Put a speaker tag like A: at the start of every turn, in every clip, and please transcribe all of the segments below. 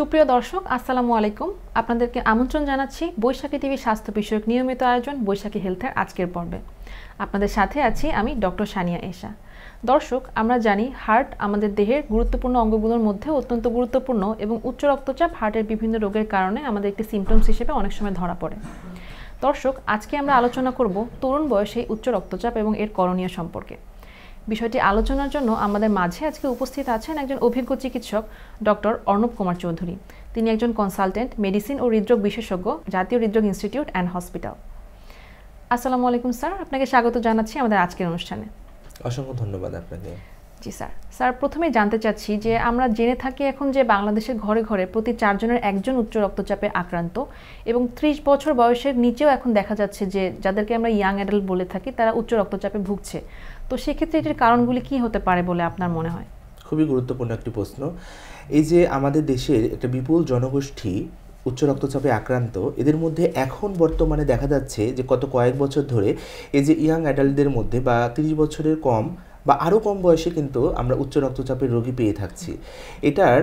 A: সুপ্রিয় দর্শক আসসালামু আলাইকুম। আপনাদেরকে আমন্ত্রণ জানাচ্ছি বৈশাখী টিভি স্বাস্থ্য বিষয়ক নিয়মিত আয়োজন বৈশাখী হেলথের আজকের পর্বে। আপনাদের সাথে আছি আমি ডক্টর সানিয়া এশা। দর্শক, আমরা জানি হার্ট আমাদের দেহের গুরুত্বপূর্ণ অঙ্গগুলোর মধ্যে অত্যন্ত গুরুত্বপূর্ণ এবং উচ্চ রক্তচাপ হার্টের বিভিন্ন রোগের কারণে আমাদের একটি সিমটমস হিসেবে অনেক সময় ধরা পড়ে। দর্শক, আজকে আমরা আলোচনা করব তরুণ বয়সে উচ্চ রক্তচাপ এবং এর করণীয় সম্পর্কে। বিষয়টি আলোচনার জন্য আমাদের মাঝে আজকে উপস্থিত আছেন একজন অভিজ্ঞ চিকিৎসক ডক্টর অর্ণব কুমার চৌধুরী। তিনি একজন কনসালটেন্ট, মেডিসিন ও হৃদরোগ বিশেষজ্ঞ, জাতীয় হৃদরোগ ইনস্টিটিউট অ্যান্ড হসপিটাল। আসসালামু আলাইকুম স্যার, আপনাকে স্বাগত জানাচ্ছি আমাদের আজকের অনুষ্ঠানে।
B: অসংখ্য ধন্যবাদ আপনাকে।
A: জি স্যার। স্যার, প্রথমে জানতে চাচ্ছি যে আমরা জেনে থাকি এখন যে বাংলাদেশের ঘরে ঘরে প্রতি 4 জনের একজন উচ্চ রক্তচাপে আক্রান্ত এবং 30 বছর বয়সের নিচেও এখন দেখা যাচ্ছে যে যাদেরকে আমরা ইয়াং অ্যাডাল্ট বলে থাকি তারা উচ্চ রক্তচাপে ভুগছে। তো সেক্ষেত্রে এটির কারণগুলি কি হতে পারে বলে আপনার মনে হয়?
B: খুবই গুরুত্বপূর্ণ একটি প্রশ্ন। এই যে আমাদের দেশের একটা বিপুল জনগোষ্ঠী উচ্চ রক্তচাপে আক্রান্ত, এদের মধ্যে এখন বর্তমানে দেখা যাচ্ছে যে গত কয়েক বছর ধরে এই যে ইয়াং অ্যাডাল্টদের মধ্যে বা 30 বছরের কম বা আরও কম বয়সে কিন্তু আমরা উচ্চ রক্তচাপের রোগী পেয়ে থাকছি। এটার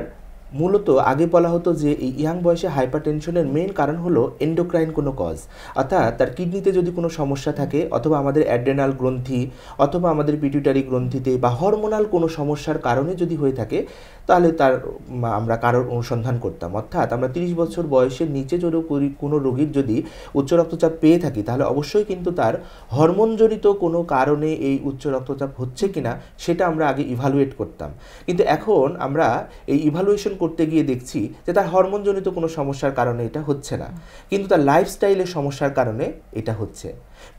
B: মূলত আগে বলা হতো যে এই ইয়াং বয়সে হাইপারটেনশনের মেইন কারণ হলো এন্ডোক্রাইন কোনো কজ, অর্থাৎ তার কিডনিতে যদি কোনো সমস্যা থাকে অথবা আমাদের অ্যাড্রেনাল গ্রন্থি অথবা আমাদের পিটুইটারি গ্রন্থিতে বা হরমোনাল কোনো সমস্যার কারণে যদি হয়ে থাকে তাহলে তার আমরা কারোর অনুসন্ধান করতাম। অর্থাৎ আমরা 30 বছর বয়সের নিচে যদি কোনো রোগীর যদি উচ্চ রক্তচাপ পেয়ে থাকি তাহলে অবশ্যই কিন্তু তার হরমোনজনিত কোনো কারণে এই উচ্চ রক্তচাপ হচ্ছে কিনা সেটা আমরা আগে ইভালুয়েট করতাম। কিন্তু এখন আমরা এই ইভালুয়েশন করতে গিয়ে দেখছি যে তার হরমোনজনিত কোনো সমস্যার কারণে এটা হচ্ছে না, কিন্তু তার লাইফস্টাইলের সমস্যার কারণে এটা হচ্ছে।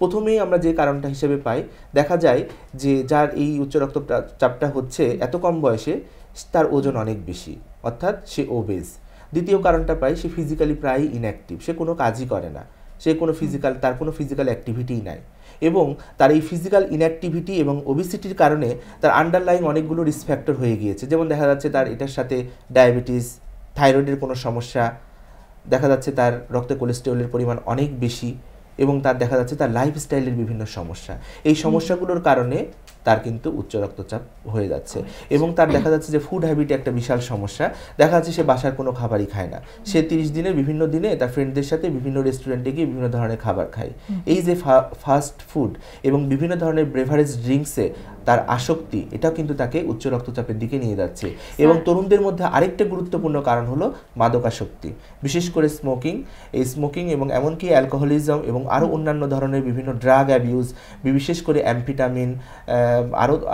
B: প্রথমেই আমরা যে কারণটা হিসেবে পাই, দেখা যায় যে যার এই উচ্চ রক্তচাপটা হচ্ছে এত কম বয়সে তার ওজন অনেক বেশি, অর্থাৎ সে ওবেজ। দ্বিতীয় কারণটা পাই সে ফিজিক্যালি প্রায় ইনঅ্যাক্টিভ, সে কোনো কাজই করে না, তার কোনো ফিজিক্যাল অ্যাক্টিভিটিই নাই এবং তার এই ফিজিক্যাল ইনঅ্যাক্টিভিটি এবং ওবেসিটির কারণে তার আন্ডারলাইং অনেকগুলো রিস্ক ফ্যাক্টর হয়ে গিয়েছে। যেমন দেখা যাচ্ছে তার এটার সাথে ডায়াবেটিস, থাইরয়েডের কোনো সমস্যা, দেখা যাচ্ছে তার রক্তে কোলেস্টেরলের পরিমাণ অনেক বেশি এবং তার দেখা যাচ্ছে তার লাইফস্টাইলের বিভিন্ন সমস্যা। এই সমস্যাগুলোর কারণে তার কিন্তু উচ্চ রক্তচাপ হয়ে যাচ্ছে এবং তার দেখা যাচ্ছে যে ফুড হ্যাবিটে একটা বিশাল সমস্যা। দেখা যাচ্ছে সে বাসার কোনো খাবারই খায় না, সে 30 দিনের বিভিন্ন দিনে তার ফ্রেন্ডদের সাথে বিভিন্ন রেস্টুরেন্টে গিয়ে বিভিন্ন ধরনের খাবার খায়। এই যে ফাস্ট ফুড এবং বিভিন্ন ধরনের বেভারেজ ড্রিঙ্কসে তার আসক্তি, এটাও কিন্তু তাকে উচ্চ রক্তচাপের দিকে নিয়ে যাচ্ছে। এবং তরুণদের মধ্যে আরেকটা গুরুত্বপূর্ণ কারণ হলো মাদকাসক্তি, বিশেষ করে স্মোকিং এবং এমনকি অ্যালকোহলিজম এবং আরও অন্যান্য ধরনের বিভিন্ন ড্রাগ অ্যাবিউজ, বিশেষ করে অ্যাম্ফিটামিন,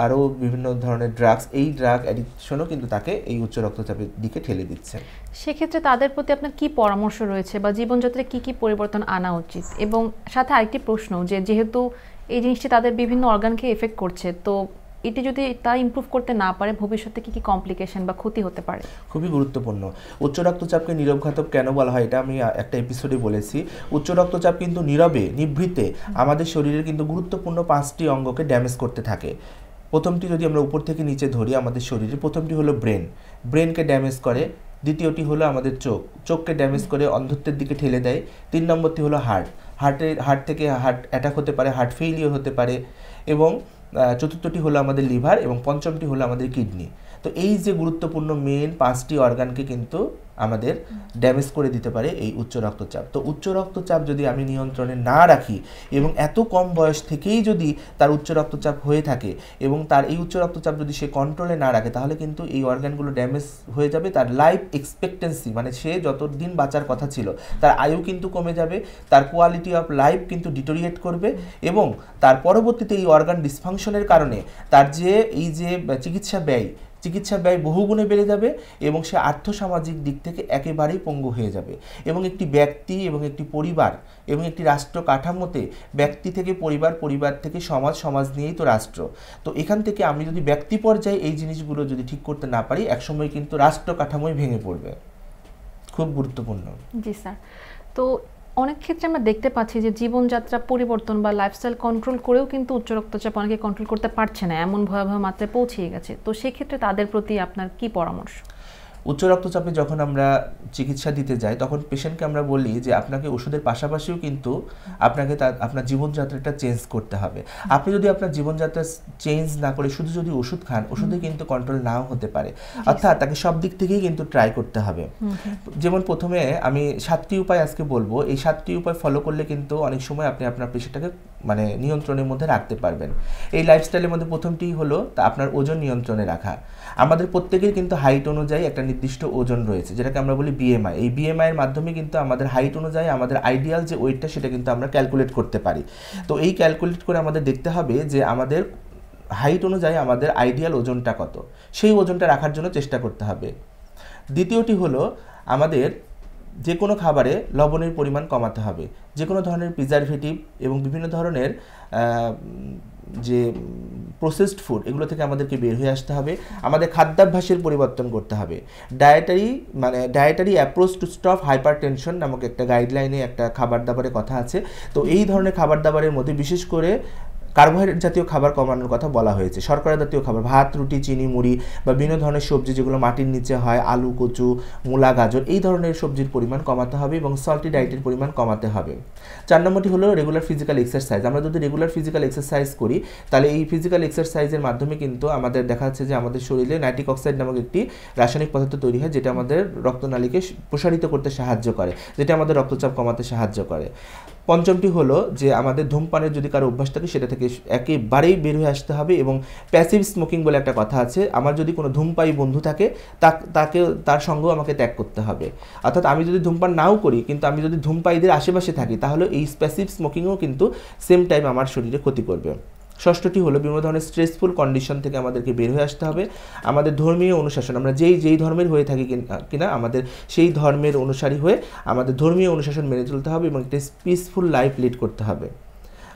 B: আরও বিভিন্ন ধরনের ড্রাগস, এই ড্রাগ অ্যাডিকশনও কিন্তু তাকে এই উচ্চ রক্তচাপের দিকে ঠেলে দিচ্ছে।
A: সেক্ষেত্রে তাদের প্রতি আপনার কি পরামর্শ রয়েছে বা জীবনযাত্রায় কি কি পরিবর্তন আনা উচিত? এবং সাথে আরেকটি প্রশ্ন, যেহেতু এই জিনিসটি তাদের বিভিন্ন অর্গানকে এফেক্ট করছে, তো এটি যদি তারা ইমপ্রুভ করতে না পারে ভবিষ্যতে কি কি কমপ্লিকেশন বা ক্ষতি হতে পারে?
B: খুবই গুরুত্বপূর্ণ। উচ্চ রক্তচাপকে নীরবঘাতক কেন বলা হয় এটা আমি একটা এপিসোডে বলেছি। উচ্চ রক্তচাপ কিন্তু নীরবে নিভৃতে আমাদের শরীরের কিন্তু গুরুত্বপূর্ণ 5টি অঙ্গকে ড্যামেজ করতে থাকে। প্রথমটি যদি আমরা উপর থেকে নিচে ধরি আমাদের শরীরে, প্রথমটি হলো ব্রেনকে ড্যামেজ করে। দ্বিতীয়টি হলো আমাদের চোখকে ড্যামেজ করে অন্ধত্বের দিকে ঠেলে দেয়। 3 নম্বরটি হলো হার্ট থেকে হার্ট অ্যাটাক হতে পারে, হার্ট ফেইলিওর হতে পারে এবং চতুর্থটি হলো আমাদের লিভার এবং পঞ্চমটি হলো আমাদের কিডনি। তো এই যে গুরুত্বপূর্ণ মেন 5টি অর্গানকে কিন্তু আমাদের ড্যামেজ করে দিতে পারে এই উচ্চ রক্তচাপ। তো উচ্চ রক্তচাপ যদি আমি নিয়ন্ত্রণে না রাখি এবং এত কম বয়স থেকেই যদি তার উচ্চ রক্তচাপ হয়ে থাকে এবং তার এই উচ্চ রক্তচাপ যদি সে কন্ট্রোলে না রাখে তাহলে কিন্তু এই অর্গানগুলো ড্যামেজ হয়ে যাবে। তার লাইফ এক্সপেক্টেন্সি, মানে সে যতদিন বাঁচার কথা ছিল তার আয়ু কিন্তু কমে যাবে, তার কোয়ালিটি অফ লাইফ কিন্তু ডিটোরিয়েট করবে এবং তার পরবর্তীতে এই অর্গান ডিসফাংশনের কারণে তার যে এই যে চিকিৎসা ব্যয় বহুগুণে বেড়ে যাবে এবং সে আর্থসামাজিক দিক থেকে একেবারেই পঙ্গু হয়ে যাবে। এবং একটি ব্যক্তি এবং একটি পরিবার এবং একটি রাষ্ট্র কাঠামোতে ব্যক্তি থেকে পরিবার থেকে সমাজ নিয়েই তো রাষ্ট্র। তো এখান থেকে আমি যদি ব্যক্তি পর্যায়ে এই জিনিসগুলো যদি ঠিক করতে না পারি একসময় কিন্তু রাষ্ট্র কাঠামোই ভেঙে পড়বে। খুব গুরুত্বপূর্ণ।
A: জি স্যার। তো অনেক ক্ষেত্রে আমরা দেখতে পাচ্ছি যে জীবনযাত্রা পরিবর্তন বা লাইফস্টাইল কন্ট্রোল করেও কিন্তু উচ্চ রক্তচাপ অনেকে কন্ট্রোল করতে পারছে না, এমন ভয়াবহ মাত্রায় পৌঁছে গেছে। তো সেক্ষেত্রে তাদের প্রতি আপনার কি পরামর্শ?
B: উচ্চ রক্তচাপে যখন আমরা চিকিৎসা দিতে যাই তখন পেশেন্টকে আমরা বলি যে আপনাকে ওষুধের পাশাপাশিও কিন্তু আপনাকে আপনার জীবনযাত্রাটা চেঞ্জ করতে হবে। আপনি যদি আপনার জীবনযাত্রা চেঞ্জ না করে শুধু যদি ওষুধ খান, ওষুধে কিন্তু কন্ট্রোল নাও হতে পারে, অর্থাৎ তাকে সব দিক থেকেই কিন্তু ট্রাই করতে হবে। যেমন প্রথমে আমি 7টি উপায় আজকে বলবো, এই 7টি উপায় ফলো করলে কিন্তু অনেক সময় আপনি আপনার প্রেশারটাকে মানে নিয়ন্ত্রণের মধ্যে রাখতে পারবেন। এই লাইফস্টাইলের মধ্যে প্রথমটি হলো আপনার ওজন নিয়ন্ত্রণে রাখা। আমাদের প্রত্যেকের কিন্তু হাইট অনুযায়ী একটা নির্দিষ্ট ওজন রয়েছে, যেটাকে আমরা বলি বিএমআই। এই বিএমআই এর মাধ্যমে কিন্তু আমাদের হাইট অনুযায়ী আমাদের আইডিয়াল যে ওয়েটটা সেটা কিন্তু আমরা ক্যালকুলেট করতে পারি। তো এই ক্যালকুলেট করে আমাদের দেখতে হবে যে আমাদের হাইট অনুযায়ী আমাদের আইডিয়াল ওজনটা কত, সেই ওজনটা রাখার জন্য চেষ্টা করতে হবে। দ্বিতীয়টি হলো আমাদের যে কোনো খাবারে লবণের পরিমাণ কমাতে হবে। যে কোনো ধরনের প্রিজারভেটিভ এবং বিভিন্ন ধরনের যে প্রসেসড ফুড এগুলো থেকে আমাদেরকে বের হয়ে আসতে হবে। আমাদের খাদ্যাভ্যাসের পরিবর্তন করতে হবে। Dietary approach to stop hyper tension নামক একটা গাইডলাইনে একটা খাবার দাবারের কথা আছে। তো এই ধরনের খাবার দাবারের মধ্যে বিশেষ করে কার্বোহাইড্রেট জাতীয় খাবার কমানোর কথা বলা হয়েছে। শর্করা জাতীয় খাবার, ভাত, রুটি, চিনি, মুড়ি বা বিভিন্ন ধরনের সবজি যেগুলো মাটির নিচে হয়, আলু, কচু, মূলা, গাজর, এই ধরনের সবজির পরিমাণ কমাতে হবে এবং সল্টি ডায়েটের পরিমাণ কমাতে হবে। 4 নম্বরটি হলো রেগুলার ফিজিক্যাল এক্সারসাইজ। আমরা যদি রেগুলার ফিজিক্যাল এক্সারসাইজ করি তাহলে এই ফিজিক্যাল এক্সারসাইজের মাধ্যমে কিন্তু আমাদের দেখা যাচ্ছে যে আমাদের শরীরে নাইট্রিক অক্সাইড নামক একটি রাসায়নিক পদার্থ তৈরি হয়, যেটা আমাদের রক্তনালীকে প্রসারিত করতে সাহায্য করে, যেটা আমাদের রক্তচাপ কমাতে সাহায্য করে। 5মটি হলো যে আমাদের ধূমপানের যদি কারো অভ্যাস থাকে সেটা থেকে একেবারেই বের হয়ে আসতে হবে এবং প্যাসিভ স্মোকিং বলে একটা কথা আছে। আমার যদি কোনো ধূমপায়ী বন্ধু থাকে তার সঙ্গেও আমাকে ত্যাগ করতে হবে। অর্থাৎ আমি যদি ধূমপান নাও করি কিন্তু আমি যদি ধূমপায়ীদের আশেপাশে থাকি তাহলে এই প্যাসিভ স্মোকিংও কিন্তু সেম টাইম আমার শরীরে ক্ষতি করবে। 6টি হলো বিভিন্ন ধরনের স্ট্রেসফুল কন্ডিশন থেকে আমাদেরকে বের হয়ে আসতে হবে। আমাদের ধর্মীয় অনুশাসন, আমরা যেই ধর্মের হয়ে থাকি কিনা আমাদের সেই ধর্মের অনুসারী হয়ে আমাদের ধর্মীয় অনুশাসন মেনে চলতে হবে এবং একটা পিসফুল লাইফ লিড করতে হবে।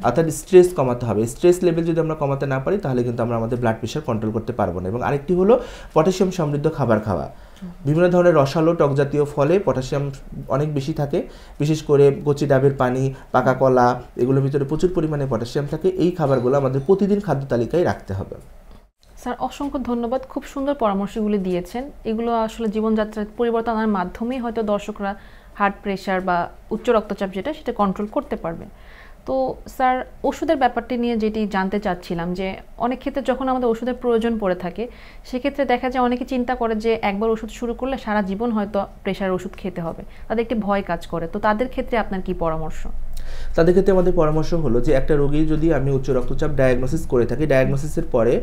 B: অর্থাৎ স্ট্রেস কমাতে হবে। স্ট্রেস লেভেল যদি আমরা কমাতে না পারি তাহলে কিন্তু আমরা আমাদের ব্লাড প্রেশার কন্ট্রোল করতে পারবো না। এবং আরেকটি হলো পটাশিয়াম সমৃদ্ধ খাবার খাওয়া। বিভিন্ন ধরনের রসালো টক জাতীয় ফলে পটাশিয়াম অনেক বেশি থাকে, বিশেষ করে কচি ডাবের পানি, পাকা কলা, এগুলোর ভিতরে প্রচুর পরিমাণে পটাশিয়াম থাকে। এই খাবারগুলো আমাদের প্রতিদিন খাদ্য তালিকায় রাখতে হবে।
A: স্যার অসংখ্য ধন্যবাদ, খুব সুন্দর পরামর্শগুলি দিয়েছেন। এগুলো আসলে জীবনযাত্রার পরিবর্তন আনার মাধ্যমেই হয়তো দর্শকরা হার্ট প্রেশার বা উচ্চ রক্তচাপ সেটা কন্ট্রোল করতে পারবে। তো স্যার ওষুধের ব্যাপারটি নিয়ে যেটি জানতে চাচ্ছিলাম যে অনেক ক্ষেত্রে যখন আমাদের ওষুধের প্রয়োজন পড়ে থাকে সেক্ষেত্রে দেখা যায় অনেকে চিন্তা করে যে একবার ওষুধ শুরু করলে সারা জীবন হয়তো প্রেশারের ওষুধ খেতে হবে, তাদের একটি ভয় কাজ করে। তো তাদের ক্ষেত্রে আপনার কি পরামর্শ?
B: তাদের ক্ষেত্রে আমাদের পরামর্শ হলো যে একটা রোগীর যদি আমি উচ্চ রক্তচাপ ডায়াগনোসিস করে থাকি, ডায়াগনোসিসের পরে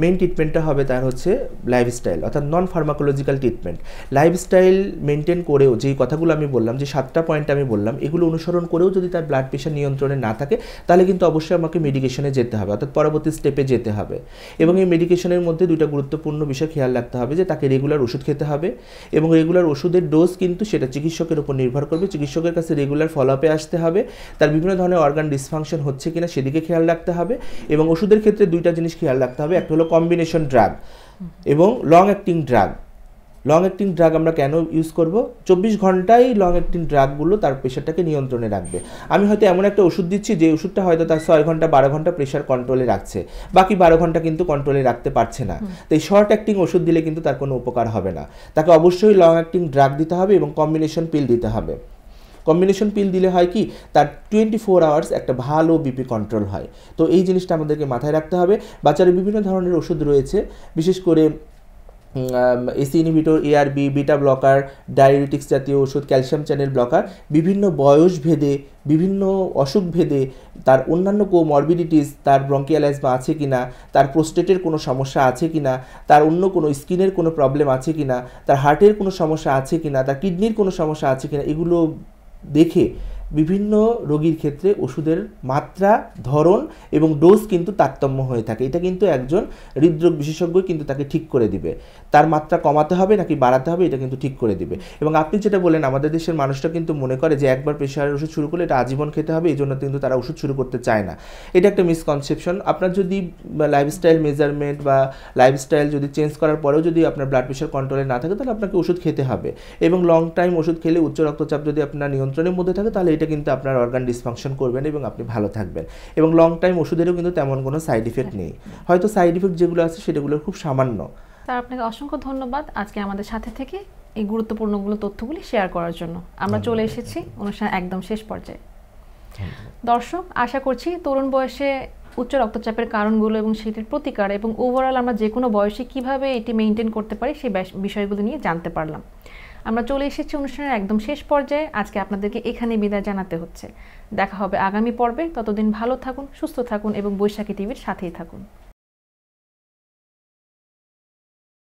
B: মেইন ট্রিটমেন্টটা হবে তার হচ্ছে লাইফস্টাইল, অর্থাৎ নন ফার্মাকোলজিক্যাল ট্রিটমেন্ট। লাইফস্টাইল মেনটেন করেও যেই কথাগুলো আমি বললাম, যে 7টা পয়েন্ট আমি বললাম, এগুলো অনুসরণ করেও যদি তার ব্লাড প্রেশার নিয়ন্ত্রণে না থাকে তাহলে কিন্তু অবশ্যই আমাকে মেডিকেশনে যেতে হবে, অর্থাৎ পরবর্তী স্টেপে যেতে হবে। এবং এই মেডিকেশনের মধ্যে 2টা গুরুত্বপূর্ণ বিষয় খেয়াল রাখতে হবে, যে তাকে রেগুলার ওষুধ খেতে হবে এবং রেগুলার ওষুধের ডোজ কিন্তু সেটা চিকিৎসকের উপর নির্ভর করবে। চিকিৎসকের কাছে রেগুলার ফলো আপে আসতে হবে, তার বিভিন্ন ধরনের অর্গান ডিসফাংশন হচ্ছে কিনা সেদিকে খেয়াল রাখতে হবে। এবং ওষুধের ক্ষেত্রে 2টা জিনিস খেয়াল রাখতে হবে, একটা হলো কম্বিনেশন ড্রাগ এবং long acting drug. Long acting drug আমরা কেন ইউজ করব? 24 ঘন্টায় লং অ্যাক্টিং ড্রাগগুলো তার প্রেশারটাকে নিয়ন্ত্রণে রাখবে। আমি হয়তো এমন একটা ওষুধ দিচ্ছি যে ওষুধটা হয়তো তার 6 ঘন্টা 12 ঘন্টা প্রেশার কন্ট্রোলে রাখছে, বাকি 12 ঘন্টা কিন্তু কন্ট্রোলে রাখতে পারছে না। তো এই শর্ট অ্যাক্টিং ওষুধ দিলে কিন্তু তার কোনো উপকার হবে না। তাকে অবশ্যই লং অ্যাক্টিং ড্রাগ দিতে হবে এবং কম্বিনেশন পিল দিতে হবে। কম্বিনেশন পিল দিলে হয় কি, তার 24 আওয়ার্স একটা ভালো বিপি কন্ট্রোল হয়। তো এই জিনিসটা আমাদেরকে মাথায় রাখতে হবে। বাচ্চাদের বিভিন্ন ধরনের ওষুধ রয়েছে, বিশেষ করে AC inhibitor, ARB, beta blocker, diabetics জাতীয় ওষুধ, ক্যালসিয়াম চ্যানেল ব্লকার, বিভিন্ন বয়স ভেদে, বিভিন্ন অসুখ ভেদে তার অন্যান্য কোমরবিডিটিস, তার ব্রঙ্কিয়াল অ্যাজমা আছে কিনা, তার প্রোস্টেটের কোনো সমস্যা আছে কিনা, তার অন্য কোনো স্কিনের কোনো প্রবলেম আছে কিনা, তার হার্টের কোনো সমস্যা আছে কিনা, তার কিডনির কোনো সমস্যা আছে কিনা, এগুলো দেখে বিভিন্ন রোগীর ক্ষেত্রে ওষুধের মাত্রা, ধরন এবং ডোজ কিন্তু তারতম্য হয়ে থাকে। এটা কিন্তু একজন হৃদরোগ বিশেষজ্ঞ কিন্তু তাকে ঠিক করে দিবে, তার মাত্রা কমাতে হবে নাকি বাড়াতে হবে এটা কিন্তু ঠিক করে দিবে। এবং আপনি যেটা বলেন, আমাদের দেশের মানুষটা কিন্তু মনে করে যে একবার প্রেশারের ওষুধ শুরু করলে এটা আজীবন খেতে হবে, এই জন্য কিন্তু তারা ওষুধ শুরু করতে চায় না। এটা একটা মিসকনসেপশন। আপনার যদি লাইফস্টাইল মেজারমেন্ট বা লাইফস্টাইল যদি চেঞ্জ করার পরেও যদি আপনার ব্লাড প্রেশার কন্ট্রোলে না থাকে তাহলে আপনাকে ওষুধ খেতে হবে। এবং লং টাইম ওষুধ খেলে উচ্চ রক্তচাপ যদি আপনার নিয়ন্ত্রণের মধ্যে থাকে তাহলে এটা কিন্তু আপনার অর্গান ডিসফাংশন করবে না এবং আপনি ভালো থাকবেন। এবং লং টাইম ওষুধেরও কিন্তু তেমন কোনো সাইড ইফেক্ট নেই, হয়তো সাইড ইফেক্ট যেগুলো আছে সেগুলো খুব সামান্য,
A: স্যার আপনাকে অসংখ্য ধন্যবাদ আজকে আমাদের সাথে থেকে এই গুরুত্বপূর্ণগুলো তথ্যগুলি শেয়ার করার জন্য। আমরা চলে এসেছি অনুষ্ঠান একদম শেষ পর্যায়ে। দর্শক, আশা করছি তরুণ বয়সে উচ্চ রক্তচাপের কারণগুলো এবং সেটির প্রতিকার এবং ওভারঅল আমরা যে কোনো বয়সে কিভাবে এটি মেনটেন করতে পারি সেই বিষয়গুলো নিয়ে জানতে পারলাম। আমরা চলে এসেছি অনুষ্ঠানের একদম শেষ পর্যায়ে। আজকে আপনাদেরকে এখানে বিদায় জানাতে হচ্ছে। দেখা হবে আগামী পর্বে। ততদিন ভালো থাকুন, সুস্থ থাকুন এবং বৈশাখী টিভির সাথেই থাকুন।